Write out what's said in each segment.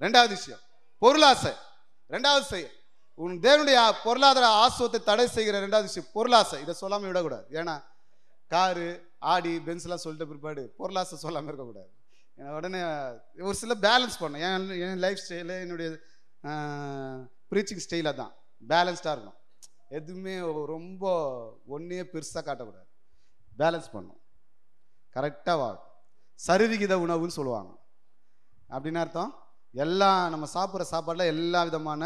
ரெண்டாவது விஷயம் பொருளாசை. ரெண்டாவது செயல் உன் தேவனுடைய பொருளாதார ஆசுவத்தை தடை செய்கிற ரெண்டாவது விஷயம் பொருளாசை. இதை சொல்லாமல் விடக்கூடாது. ஏன்னா காரு ஆடி பென்ஸ்லாம் சொல்லிட்டு பிற்பாடு பொருளாசை சொல்லாமல் இருக்கக்கூடாது. ஏன்னா உடனே ஒரு சில பேலன்ஸ் பண்ணேன். என் லைஃப் ஸ்டைலு என்னுடைய ப்ரீச்சிங் ஸ்டைலாக தான் பேலன்ஸ்டாக இருக்கணும். எதுவுமே ரொம்ப ஒன்றே பெருசாக காட்டக்கூடாது. பேலன்ஸ் பண்ணணும். கரெக்டாக வாங்க. சரிவிகித உணவுன்னு சொல்லுவாங்க. அப்படின்னு அர்த்தம் எல்லாம் நம்ம சாப்பிட்ற சாப்பாடில் எல்லா விதமான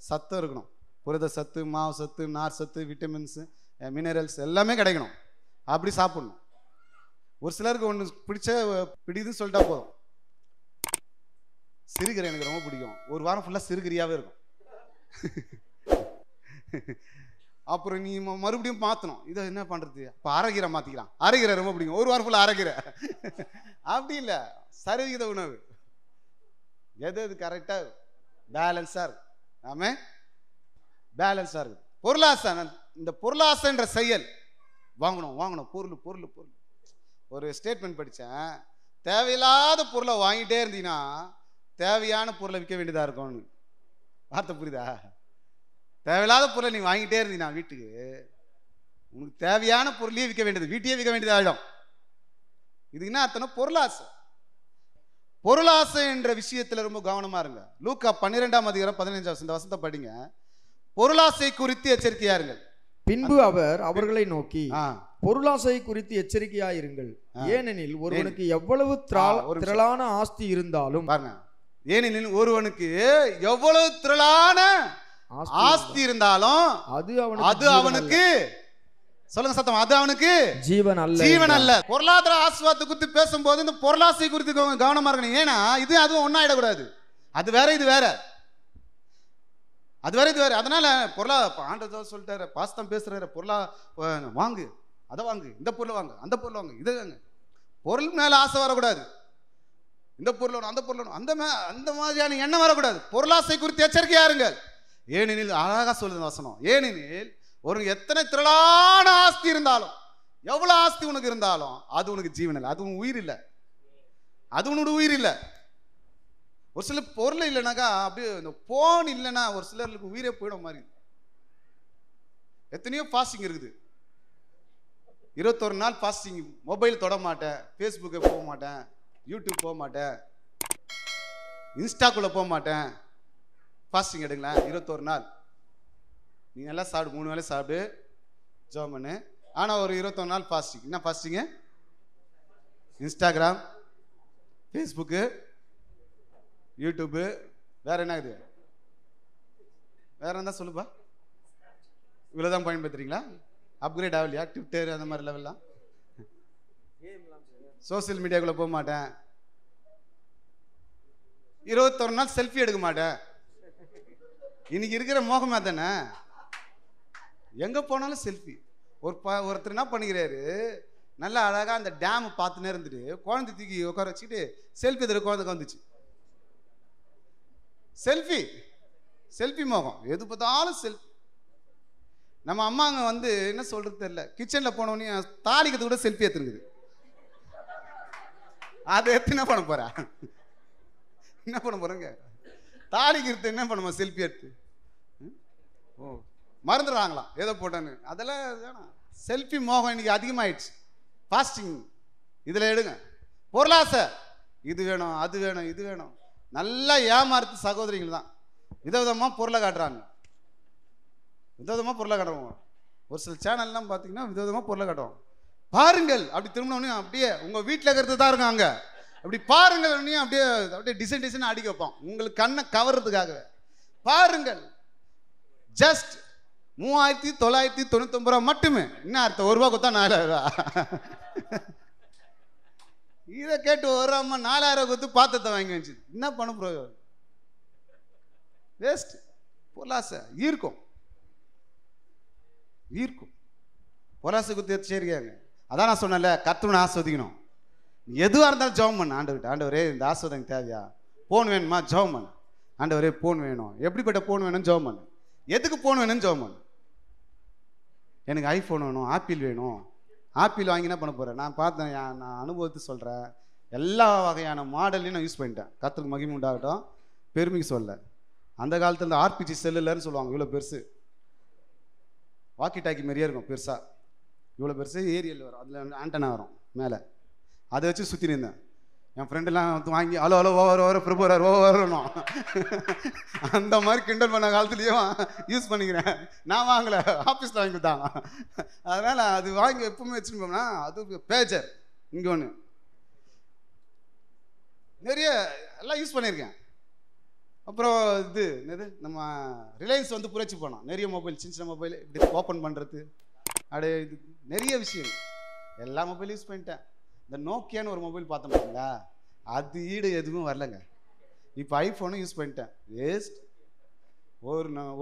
சத்தும் இருக்கணும். புரத சத்து, மாவு சத்து, நார் சத்து, விட்டமின்ஸு, மினரல்ஸ் எல்லாமே கிடைக்கணும். அப்படி சாப்பிடணும். ஒரு சிலருக்கு ஒன்று பிடிக்குதுன்னு சொல்லிட்டா போதும். சிறுகீரை எனக்கு ரொம்ப பிடிக்கும். ஒரு வாரம் ஃபுல்லாக சிறுகீரையாகவே இருக்கும். அப்புறம் நீ மறுபடியும் மாற்றணும். இதை என்ன பண்ணுறது? இப்போ அரைக்கீரை மாற்றிக்கலாம். அரைக்கீரை ரொம்ப பிடிக்கும். ஒரு வாரம் ஃபுல்லாக அரைக்கீரை. அப்படி இல்லை, சரிவிகித உணவு. எது எது கரெக்டாக பேலன்ஸாக இருக்கு. ஆமே பேலன்ஸாக இருக்குது. பொருளாசை. இந்த பொருளாசைன்ற செயல் வாங்கணும் வாங்கணும் பொருள் பொருள் பொருள். ஒரு ஸ்டேட்மெண்ட் படித்தேன். தேவையில்லாத பொருளை வாங்கிட்டே இருந்தீங்கன்னா தேவையான பொருளை விற்க வேண்டியதாக இருக்கும்னு. வார்த்தை புரியுதா? தேவையில்லாத பொருளை நீ வாங்கிட்டே இருந்தீங்கன்னா வீட்டுக்கு உனக்கு தேவையான பொருளையே விற்க வேண்டியது, வீட்டையே விற்க வேண்டியதாகிடும். இது என்ன அர்த்தம்னா பொருளாசை. பொருளாசை என்ற விஷயத்தில் ரொம்ப கவனமா இருங்க. லூக்கா 12ஆம் அதிகாரம் 15 இந்த வசனத்தை படிங்க. பொருளாசை குறித்து எச்சரிக்கையா இருங்கள். பின்பு அவர் அவர்களை நோக்கி பொருளாசை குறித்து எச்சரிக்கையாயிருங்கள். ஏனெனில் ஒருவனுக்கு எவ்வளவு திரளான ஆஸ்தி இருந்தாலும் பாருங்க, ஏனெனில் ஒருவனுக்கு எவ்வளவு திரளான ஆஸ்தி இருந்தாலும் அது அவனுக்கு சொல்லுங்க சத்தம், அது அவனுக்கு ஜீவன் அல்ல. ஜீவன் அல்ல. பொருளாதார ஆசீர்வாதத்தை குறித்து பேசும்போது இந்த பொருளாசை குறித்து கவனமா இருக்கணும். ஏன்னா இது அதுவும் ஒன்னாயிடக்கூடாது. அது வேற இது வேற, அது வேற இது வேற. அதனால ஆண்டவர் சொல்லிட்டாரு, பாஸ்தான் பேசுறாரு, பொருளா வாங்கு, அதை வாங்கு, இந்த பொருளை வாங்க, அந்த பொருள் வாங்க, இது வாங்க. பொருள் மேல ஆசை வரக்கூடாது. இந்த பொருள் வேணும், அந்த பொருள் வேணும், அந்த மாதிரியான எண்ணம் வரக்கூடாது. பொருளாசை குறித்து எச்சரிக்கையா இருங்கள். ஏனெனில் அழகா சொல்லுது வசனம். ஏனெனில் ஒரு எத்தனை திரளான ஆஸ்தி இருந்தாலும், எவ்வளவு ஆஸ்தி உனக்கு இருந்தாலும் அது உனக்கு ஜீவன் இல்லை, அது உனக்கு உயிர் இல்லை, அது உன்னோட உயிர் இல்லை. ஒரு சில பொருள் இல்லைனாக்கா அப்படியே இந்த போன் இல்லைன்னா ஒரு சிலருக்கு உயிரே போயிடும் மாதிரி. எத்தனையோ ஃபாஸ்டிங் இருக்குது. 21 நாள் ஃபாஸ்டிங். மொபைல் தொட மாட்டேன், ஃபேஸ்புக்கை போக மாட்டேன், யூடியூப் போக மாட்டேன், இன்ஸ்டாக்குள்ளே போக மாட்டேன். ஃபாஸ்டிங் எடுங்களேன் 21 நாள். நீ நல்லா சாப்பிடு, 3 வேளை சாப்பிடு, ஜெபம் பண்ணு. ஆனால் ஒரு 21 நாள் ஃபாஸ்டிங். என்ன ஃபாஸ்டிங்கு? இன்ஸ்டாகிராம், ஃபேஸ்புக்கு, யூடியூப்பு, வேற என்ன இது? வேற என்ன சொல்லுப்பா? இவ்வளோதான் பயன்படுத்துறீங்களா? அப்கிரேட் ஆகலையா? ட்விட்டர் அந்த மாதிரி லெவல்லாம்? சோசியல் மீடியாக்குள்ளே போக மாட்டேன், 21 நாள் செல்ஃபி எடுக்க மாட்டேன். இன்னைக்கு இருக்கிற மோகமா தானே, எங்கே போனாலும் செல்ஃபி. ஒருத்தர் என்ன பண்ணிக்கிறாரு, நல்லா அழகாக அந்த டேம் பார்த்துனே இருந்துட்டு குழந்தை தூக்கி உட்கார வச்சுக்கிட்டு செல்ஃபி எடுத்து குழந்தைக்கு வந்துச்சு. செல்ஃபி செல்ஃபி மோகம். எது பார்த்தாலும் செல்ஃபி. நம்ம அம்மாங்க என்ன சொல்றது தெரியல, கிச்சனில் போனோடனே தாளிக்கிறது கூட செல்ஃபி எடுத்துருக்குது. அதை எடுத்து என்ன பண்ண போறா? என்ன பண்ண போறேங்க? தாளிக்கிறது என்ன பண்ணுமா? செல்ஃபி எடுத்து ஓ மறந்துடுறாங்களாம் ஏதோ போட்டேன்னு. அதெல்லாம் செல்ஃபி மோகம் இன்னைக்கு அதிகமாயிடுச்சு. ஃபாஸ்டிங் இதில் எடுங்க. பொருளாசை, இது வேணும், அது வேணும், இது வேணும். நல்லா ஏமாறுத்து சகோதரிகள் தான் விதவிதமாக பொருளை காட்டுறாங்க. விதவிதமாக பொருளை காட்டுவாங்க. ஒரு சில சேனல்லாம் பார்த்தீங்கன்னா விதவிதமாக பொருளை காட்டுவாங்க. பாருங்கள், அப்படி திரும்பினோடனே அப்படியே உங்கள் வீட்டில் இருக்கிறது தான் இருக்காங்க. அப்படி பாருங்கள், அப்படியே அப்படியே டிசைன் டிசைன் அடிக்க வைப்போம் உங்களுக்கு கண்ணை கவர்றதுக்காகவே. பாருங்கள், ஜஸ்ட் 3999 ரூபா மட்டுமே. என்ன அர்த்தம்? 1 ரூபா கொடுத்தா 4000 ரூபா. இதை கேட்டு ஒரு அம்மா 4000 கொடுத்து பாத்திரத்தை வாங்கி வச்சு என்ன பண்ண போறோம்? வேஸ்ட். பொருளாசை ஈர்க்கும், ஈர்க்கும். பொருளாசை குத்தி எச்சரிக்கையாங்க. அதான் நான் சொன்னேன்ல, கர்த்தரை ஆஸ்வதிக்கணும். எதுவாக இருந்தாலும் ஜெபம் பண்ண ஆண்டவர்கிட்ட. ஆண்டவரே இந்த ஆஸ்வதம் தேவையா? போன் வேணுமா? ஜெபம் பண்ணு. ஆண்டவரே போன் வேணும். எப்படிப்பட்ட போன் வேணும்னு ஜெபம் பண்ணு. எதுக்கு போன் வேணும்னு ஜெபம் பண்ணு. எனக்கு ஐஃபோன் வேணும், ஆப்பிள் வேணும். ஆப்பிள் வாங்கி என்ன பண்ண போகிறேன்? நான் பார்த்தேன், நான் அனுபவத்தை சொல்கிறேன். எல்லா வகையான மாடல்லையும் நான் யூஸ் பண்ணிட்டேன். கர்த்தருக்கு மகிமை உண்டாகட்டும். பெருமைக்கு சொல்ல. அந்த காலத்தில் இந்த ஆர்பிஜி செல்லுலன்னு சொல்லுவாங்க, இவ்வளோ பெருசு, வாக்கி டாக்கி மாதிரியே இருக்கும் பெருசாக, இவ்வளோ பெருசு ஏரியல் வரும், அதில் ஆண்டனா வரும் மேலே, அதை வச்சு சுற்றி நின்றேன். என் ஃப்ரெண்டெல்லாம் வந்து வாங்கி ஹலோ ஹலோ ஓவர் பிரபு வரணும் அந்த மாதிரி கிண்டல் பண்ண காலத்துலேயும் யூஸ் பண்ணிக்கிறேன். நான் வாங்கலை, ஆஃபீஸில் வாங்கி கொடுத்தாங்க. அதனால் அது வாங்கி எப்பவுமே வச்சுருப்போம்னா அது பேஜர். இங்கே ஒன்று நிறைய எல்லாம் யூஸ் பண்ணியிருக்கேன். அப்புறம் இது என்னது, நம்ம ரிலையன்ஸ் வந்து புரட்சி போனோம், நிறைய மொபைல், சின்ன சின்ன மொபைல் இப்படி ஓப்பன் பண்ணுறது, அப்படியே இது நிறைய விஷயம், எல்லா மொபைலும் யூஸ் பண்ணிட்டேன். இந்த நோக்கியான்னு ஒரு மொபைல் பார்த்தோம் பாருங்களா, அது ஈடு எதுவும் வரலங்க. இப்போ ஐஃபோனும் யூஸ் பண்ணிட்டேன், வேஸ்ட்.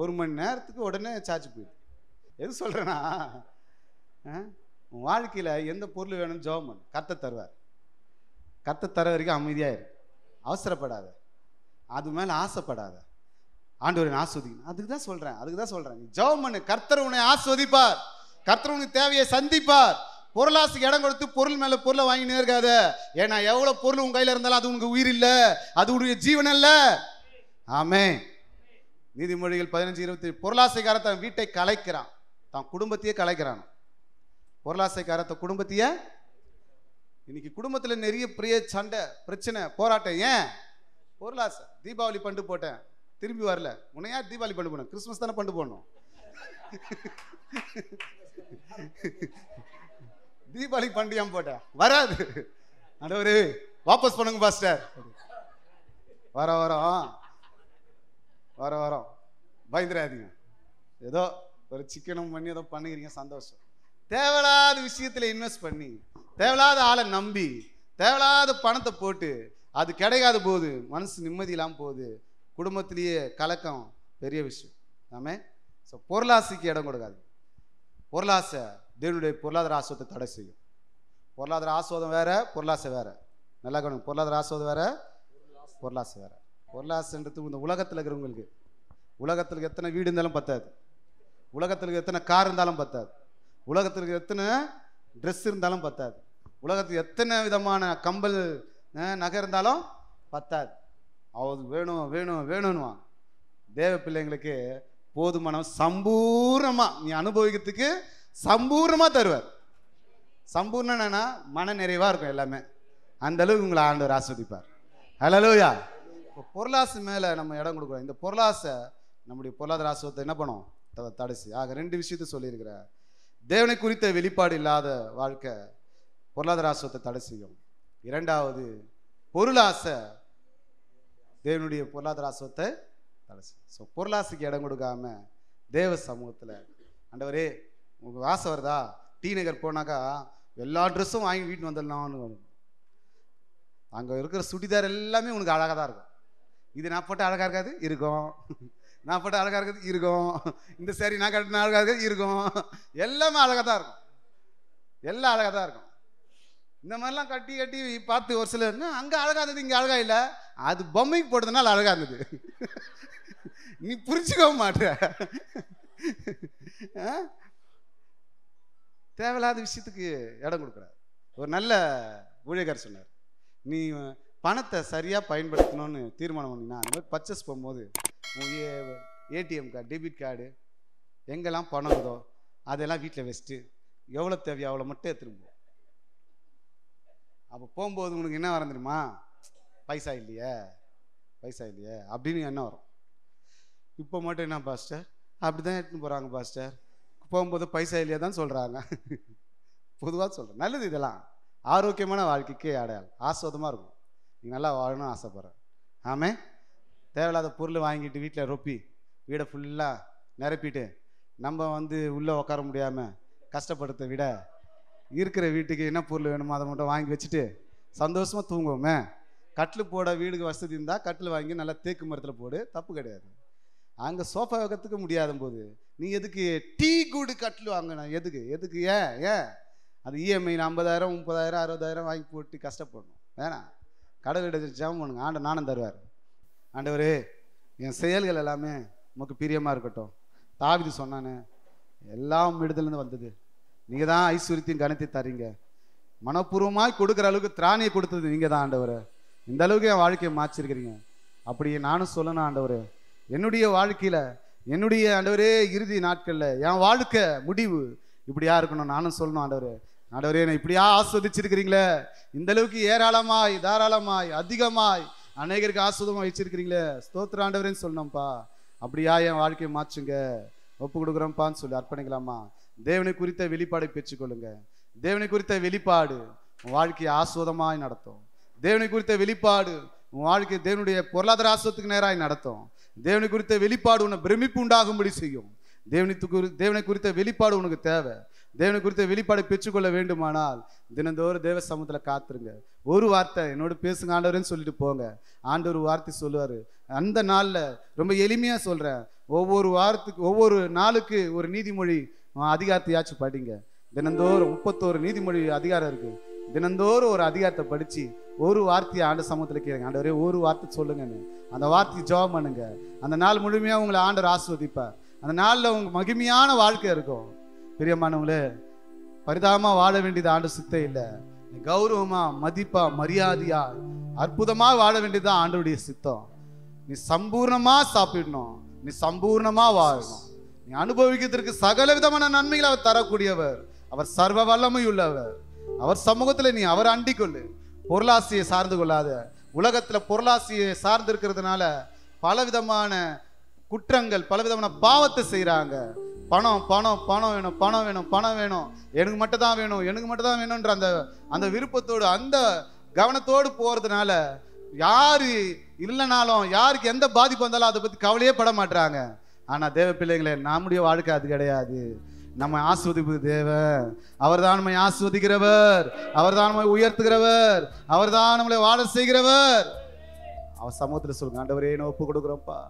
ஒரு மணி நேரத்துக்கு உடனே சார்ஜ் போயிடுது. எது சொல்கிறேன்னா, வாழ்க்கையில் எந்த பொருள் வேணும்னு ஜெபம் பண்ணு, கர்த்தர் தருவார். கர்த்தர் தர வரைக்கும் அமைதியாயிரு, அவசரப்படாத, அது மேலே ஆசைப்படாத, ஆண்டவரை ஆஸ்வதிக்கணும். அதுக்கு தான் சொல்கிறேன், நீ ஜெபம் பண்ணு, கர்த்தர் உன்னை ஆஸ்வதிப்பார், கர்த்தர் உனக்கு தேவையை சந்திப்பார். பொருளாசைக்கு இடம் கொடுத்து பொருள் மேலே பொருளை வாங்கினே இருக்காத. ஏன்னா எவ்வளோ பொருள் உன் கையில் இருந்தாலும் அது உனக்கு உயிர் இல்லை, அது உன்னுடைய ஜீவன் அல்ல. ஆமென். நீதிமொழிகள் 15:20, பொருளாசைக்காரன் வீட்டை கலைக்கிறான், தான் குடும்பத்தையே கலைக்கிறான். பொருளாசைக்காரத்த குடும்பத்தையே. இன்னைக்கு குடும்பத்தில் நிறைய பெரிய சண்டை, பிரச்சனை, போராட்டம். ஏன்? பொருளாசை. தீபாவளி பண்டு போட்டேன், திரும்பி வரல. உன்னையா தீபாவளி பண்டு போனேன், கிறிஸ்துமஸ் தானே பண்டு போடணும். தீபாவளி பண்டிகையாம் போட்டேன், வராது. ஆண்டவரே வாபஸ் பண்ணுங்க பாஸ்டர். வரோம் பயந்துடாதீங்க. ஏதோ ஒரு சிக்கனும் பண்ணி ஏதோ பண்ணுகிறீங்க, சந்தோஷம். தேவையில்லாத விஷயத்தில் இன்வெஸ்ட் பண்ணி, தேவையில்லாத ஆளை நம்பி, தேவையில்லாத பணத்தை போட்டு அது கிடைக்காத போது மனசு நிம்மதி இல்லாமல் போகுது. குடும்பத்திலேயே கலக்கம் பெரிய விஷயம். ஆமே. ஸோ பொருளாசைக்கு இடம் கொடுக்காது. பொருளாசை தேவனுடைய பொருளாதார ஆசோதத்தை தடை செய்யும். பொருளாதார ஆசோதம் வேற, பொருளாசை வேற. நல்லா கவனிங்க, பொருளாதார ஆசோதம் வேற, பொருளாசை வேற. பொருளாசைன்றது இந்த உலகத்தில் இருக்கிறவங்களுக்கு, உலகத்தில் எத்தனை வீடு இருந்தாலும் பத்தாது, உலகத்தில் எத்தனை கார் இருந்தாலும் பத்தாது, உலகத்தில் எத்தனை ட்ரெஸ் இருந்தாலும் பத்தாது, உலகத்துக்கு எத்தனை விதமான கம்பல் நகை இருந்தாலும் பத்தாது. அது வேணும் வேணும் வேணும்னுவா. தேவ பிள்ளைங்களுக்கு போதுமான சம்பூர்ணமாக நீ அனுபவிக்கிறதுக்கு சம்பூர்ணமாக தருவார். சம்பூர்ணம் என்னன்னா மன நிறைவாக இருக்கும் எல்லாமே. அந்த அளவுக்கு உங்களை ஆண்டவர் ஆஸ்வதிப்பார். ஹல்லேலூயா. இப்போ பொருளாசை மேலே நம்ம இடம் கொடுக்குறோம். இந்த பொருளாசை நம்முடைய பொருளாதார ஆசீர்வாதத்தை என்ன பண்ணும்? தடைசி. ஆக ரெண்டு விஷயத்த சொல்லியிருக்கிறேன். தேவனை குறித்த வெளிப்பாடு இல்லாத வாழ்க்கை பொருளாதார ஆசீர்வாதத்தை தடை செய்யும். இரண்டாவது, பொருளாசை தேவனுடைய பொருளாதார ஆசீர்வாதத்தை தடை செய்யும். ஸோ பொருளாசைக்கு இடம் கொடுக்காம தேவ சமூகத்தில், ஆண்டவரே உங்களுக்கு ஆசை வருதா, டி நகர் போனாக்கா எல்லா ட்ரெஸ்ஸும் வாங்கி வீட்டு வந்துடலாம்னு, அங்கே இருக்கிற சுடிதார் எல்லாமே உனக்கு அழகாக தான் இருக்கும். இது நான் போட்டு அழகாக இருக்காது, இருக்கும். நான் போட்டு அழகாக இருக்கிறது இருக்கும். இந்த சரி நான் கட்டின அழகாக இருக்கிறது இருக்கும். எல்லாமே அழகாக தான் இருக்கும். எல்லாம் அழகாக தான் இருக்கும். இந்த மாதிரிலாம் கட்டி கட்டி பார்த்து ஒரு சிலர் அங்கே அழகாக இருந்தது, இங்கே அழகா இல்லை. அது பொம்மைக்கு போட்டதுனால அழகாக இருந்தது. நீ புரிஞ்சுக்க மாட்ட. தேவையில்லாத விஷயத்துக்கு இடம் கொடுக்குறாரு. ஒரு நல்ல ஊழியக்காரர் சொன்னார், நீ பணத்தை சரியாக பயன்படுத்தணும்னு தீர்மானம் பண்ணினா, அந்த மாதிரி பர்ச்சேஸ் போகும்போது ஏடிஎம் கார்டு, டெபிட் கார்டு, எங்கெல்லாம் பணம் இருந்தோ அதெல்லாம் வீட்டில் வச்சுட்டு எவ்வளோ தேவையோ அவ்வளோ மட்டும் எடுத்துருப்போம். அப்போ போகும்போது உனக்கு என்ன வரும் தெரியுமா? பைசா இல்லையே அப்படின்னு என்ன வரும்? இப்போ மட்டும் என்ன பாஸ்டர் அப்படி தான் எடுத்துன்னு போகிறாங்க பாஸ்டர், போகும்போது பைசா இல்லையா தான் சொல்கிறாங்க. பொதுவாக சொல்கிறேன், நல்லது. இதெல்லாம் ஆரோக்கியமான வாழ்க்கைக்கு அடையாளம். ஆஸ்வாதமாக இருக்கும். நீ நல்லா வாழணும்னு ஆசைப்பட்றேன். ஆமே. தேவையில்லாத பொருள் வாங்கிட்டு வீட்டில் ரொப்பி வீடை ஃபுல்லாக நிரப்பிட்டு நம்ம உள்ளே உட்கார முடியாமல் கஷ்டப்படுறதை விட, இருக்கிற வீட்டுக்கு என்ன பொருள் வேணுமோ அதை மட்டும் வாங்கி வச்சுட்டு சந்தோஷமாக தூங்குவோமே. கட்டில் போட வீடுக்கு வசதி இருந்தால் கட்டில் வாங்கி நல்லா தேக்கு மரத்தில் போடு, தப்பு கிடையாது. அங்கே சோஃபா வைக்கிறதுக்கு முடியாத போது நீ எதுக்கு டீ கூடு கட்டில் வாங்கணும்? எதுக்கு ஏன் அது இஎம்ஐ 50,000 30,000 60,000 வாங்கி போட்டு கஷ்டப்படணும்? வேணாம். கடவுள் ஜெபம் பண்ணுங்க, ஆண்டவர் நானும் தருவார். ஆண்டவரே என் செயல்கள் எல்லாமே உமக்கு பிரியமாக இருக்கட்டும். தாவீது சொன்னானே, எல்லாம் இடத்துலேருந்து வந்தது, நீங்கள் தான் ஐஸ்வர்யத்தையும் கனத்தை தரீங்க, மனப்பூர்வமாய் கொடுக்குற அளவுக்கு திராணியை கொடுத்தது நீங்கள் தான் ஆண்டவர். இந்த அளவுக்கு என் வாழ்க்கையை மாற்றிருக்கிறீங்க. அப்படியே நானும் சொல்லணும் ஆண்டவரே, என்னுடைய வாழ்க்கையில, என்னுடைய ஆண்டவரே இறுதி நாட்கள்ல என் வாழ்க்கை முடிவு இப்படியா இருக்கணும் நானும் சொல்லணும். ஆண்டவரே, ஆண்டவரே என்னை இப்படியா ஆஸ்வதிச்சிருக்கிறீங்களே, இந்த அளவுக்கு ஏராளமாய் தாராளமாய் அதிகமாய் அநேகருக்கு ஆஸ்வதமாக வச்சிருக்கிறீங்களே, ஸ்தோத்திர ஆண்டவரேன்னு சொல்லணும்ப்பா. அப்படியா என் வாழ்க்கையை மாற்றுங்க, ஒப்பு கொடுக்குறோம்ப்பான்னு சொல்லி அர்ப்பணிக்கலாமா? தேவனை குறித்த வெளிப்பாடை பெற்றுக்கொள்ளுங்க. தேவனை குறித்த வெளிப்பாடு உன் வாழ்க்கையை ஆஸ்வதமாய் நடத்தும். தேவனை குறித்த வெளிப்பாடு உன் வாழ்க்கை தேவனுடைய பொருளாதார ஆஸ்வத்துக்கு நேராய் நடத்தும். தேவனை குறித்த வெளிப்பாடு உன்னை பிரமிப்பு உண்டாகும்படி செய்யும். தேவனை குறித்த வெளிப்பாடு உனக்கு தேவை. தேவனை குறித்த வெளிப்பாடை பெற்றுக்கொள்ள வேண்டுமானால் தினந்தோறும் தேவ சமூகத்தில் காத்துருங்க. ஒரு வார்த்தை என்னோட பேசுங்க ஆண்டவரேன்னு சொல்லிட்டு போங்க. ஆண்டவர் ஒரு வார்த்தை சொல்லுவார். அந்த நாளில் ரொம்ப எளிமையாக சொல்கிறேன், ஒவ்வொரு நாளுக்கு ஒரு நீதிமொழி அதிகாரத்தையாச்சும் படிங்க. தினந்தோறும் 31 நீதிமொழி அதிகாரம் இருக்குது. தினந்தோறும் ஒரு அதிகாரத்தை படித்து ஒரு வார்த்தையை ஆண்ட சமூகத்தில் கேளுங்க. ஆண்டவரே ஒரு வார்த்தை சொல்லுங்கன்னு அந்த வார்த்தையை ஜெபம் பண்ணுங்க. அந்த நாள் முழுமையாக உங்களை ஆண்டவர் ஆசீர்வதிப்பார். அந்த நாளில் உங்கள் மகிமையான வாழ்க்கை இருக்கும். பிரியமானவங்களே, பரிதாபமாக வாழ வேண்டியது ஆண்டு சித்தம் இல்லை. கௌரவமா, மதிப்பா, மரியாதையா, அற்புதமாக வாழ வேண்டியதுதான் ஆண்டவருடைய சித்தம். நீ சம்பூர்ணமா சாப்பிடணும், நீ சம்பூர்ணமா வாழணும். நீ அனுபவிக்கிறதுக்கு சகல விதமான நன்மைகளை அவர் தரக்கூடியவர். அவர் சர்வ வல்லமை உள்ளவர். அவர் சமூகத்தில் நீ அவர் அண்டிக் கொள்ளு. பொருளாசையை சார்ந்து கொள்ளாத. உலகத்தில் பொருளாசையை சார்ந்து இருக்கிறதுனால பலவிதமான குற்றங்கள், பலவிதமான பாவத்தை செய்கிறாங்க. பணம் பணம் பணம் வேணும், பணம் வேணும், பணம் வேணும், எனக்கு மட்டும் தான் வேணும், எனக்கு மட்டும் தான் வேணும்ன்ற அந்த விருப்பத்தோடு, அந்த கவனத்தோடு போகிறதுனால யாரு இல்லைனாலும், யாருக்கு எந்த பாதிப்பு வந்தாலும் அதை பற்றி கவலையே பட மாட்டாங்க. ஆனால் தேவ பிள்ளைங்களே, நம்முடைய வாழ்க்கை அது கிடையாது. நம்ம ஆஸ்வதிப்பு தேவன். அவர் தான் நம்மை ஆஸ்வதிக்கிறவர், அவர் தான் நம்மை உயர்த்துகிறவர், அவர் தான் நம்மளை வாழ செய்கிறவர். அவர் சமூகத்தில் சொல்லுங்க, ஆண்டவரே ஒப்பு கொடுக்குறோம்ப்பா.